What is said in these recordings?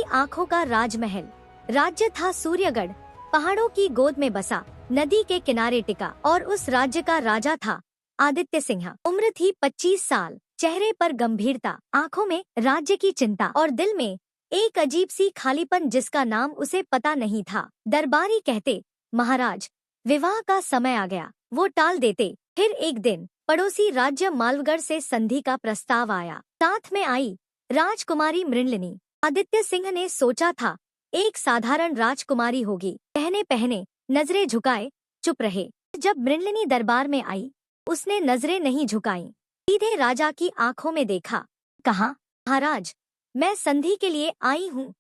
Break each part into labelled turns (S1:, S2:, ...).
S1: आंखों का राजमहल। राज्य था सूर्यगढ़, पहाड़ों की गोद में बसा, नदी के किनारे टिका, और उस राज्य का राजा था आदित्य सिंह। उम्र थी 25 साल, चेहरे पर गंभीरता, आंखों में राज्य की चिंता और दिल में एक अजीब सी खालीपन जिसका नाम उसे पता नहीं था। दरबारी कहते, महाराज, विवाह का समय आ गया। वो टाल देते। फिर एक दिन पड़ोसी राज्य मालवगढ़ से संधि का प्रस्ताव आया। साथ में आई राजकुमारी मृणलिनी। आदित्य सिंह ने सोचा था एक साधारण राजकुमारी होगी। पहने पहने नजरें झुकाए चुप रहे। जब मृणलिनी दरबार में आई, उसने नजरें नहीं झुकाई, सीधे राजा की आंखों में देखा। कहा, महाराज, मैं संधि के लिए आई हूँ,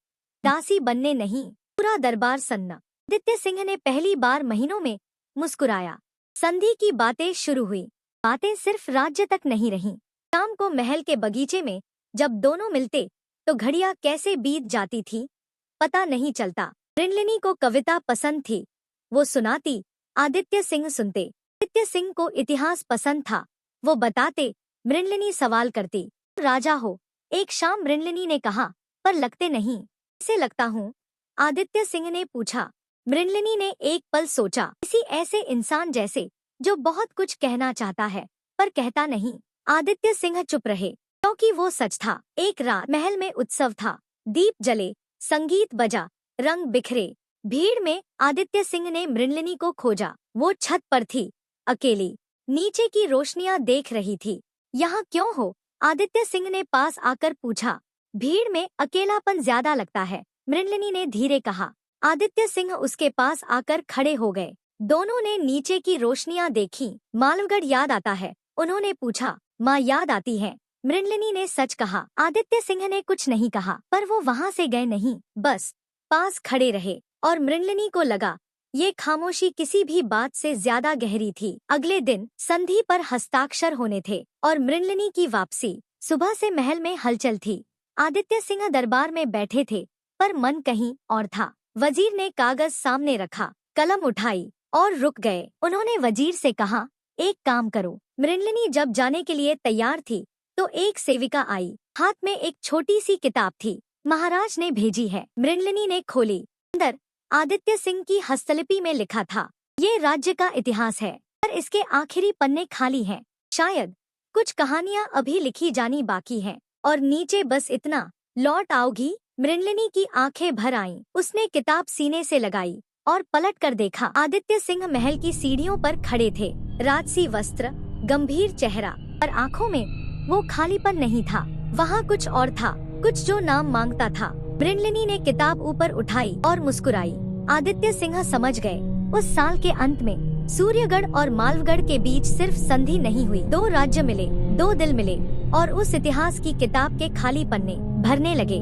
S1: दासी बनने नहीं। पूरा दरबार सन्ना। आदित्य सिंह ने पहली बार महीनों में मुस्कुराया। संधि की बातें शुरू हुई। बातें सिर्फ राज्य तक नहीं रहीं। शाम को महल के बगीचे में जब दोनों मिलते तो घड़ियां कैसे बीत जाती थी पता नहीं चलता। मृणलिनी को कविता पसंद थी, वो सुनाती, आदित्य सिंह सुनते। आदित्य सिंह को इतिहास पसंद था, वो बताते। मृणलिनी सवाल करती, राजा हो। एक शाम मृणलिनी ने कहा, पर लगते नहीं। कैसे लगता हूँ? आदित्य सिंह ने पूछा। मृणलिनी ने एक पल सोचा, किसी ऐसे इंसान जैसे जो बहुत कुछ कहना चाहता है पर कहता नहीं। आदित्य सिंह चुप रहे, क्योंकि वो सच था। एक रात महल में उत्सव था, दीप जले, संगीत बजा, रंग बिखरे। भीड़ में आदित्य सिंह ने मृणलिनी को खोजा। वो छत पर थी, अकेली, नीचे की रोशनियां देख रही थी। यहाँ क्यों हो? आदित्य सिंह ने पास आकर पूछा। भीड़ में अकेलापन ज्यादा लगता है, मृणलिनी ने धीरे कहा। आदित्य सिंह उसके पास आकर खड़े हो गए। दोनों ने नीचे की रोशनियां देखी। मालवगढ़ याद आता है? उन्होंने पूछा। माँ याद आती है, मृणलिनी ने सच कहा। आदित्य सिंह ने कुछ नहीं कहा, पर वो वहाँ से गए नहीं, बस पास खड़े रहे। और मृणलिनी को लगा ये खामोशी किसी भी बात से ज्यादा गहरी थी। अगले दिन संधि पर हस्ताक्षर होने थे और मृणलिनी की वापसी। सुबह से महल में हलचल थी। आदित्य सिंह दरबार में बैठे थे, पर मन कहीं और था। वजीर ने कागज सामने रखा, कलम उठाई और रुक गए। उन्होंने वजीर से कहा, एक काम करो। मृणलिनी जब जाने के लिए तैयार थी तो एक सेविका आई, हाथ में एक छोटी सी किताब थी। महाराज ने भेजी है। मृणलिनी ने खोली। अंदर आदित्य सिंह की हस्तलिपि में लिखा था, ये राज्य का इतिहास है, पर इसके आखिरी पन्ने खाली हैं। शायद कुछ कहानियां अभी लिखी जानी बाकी हैं। और नीचे बस इतना, लौट आओगी? मृणलिनी की आंखें भर आईं। उसने किताब सीने से लगाई और पलट कर देखा। आदित्य सिंह महल की सीढ़ियों पर खड़े थे, राजसी वस्त्र, गंभीर चेहरा, पर आंखों में वो खालीपन नहीं था। वहाँ कुछ और था, कुछ जो नाम मांगता था। मृणलिनी ने किताब ऊपर उठाई और मुस्कुराई। आदित्य सिंह समझ गए, उस साल के अंत में सूर्यगढ़ और मालवगढ़ के बीच सिर्फ संधि नहीं हुई, दो राज्य मिले, दो दिल मिले, और उस इतिहास की किताब के खाली पन्ने भरने लगे।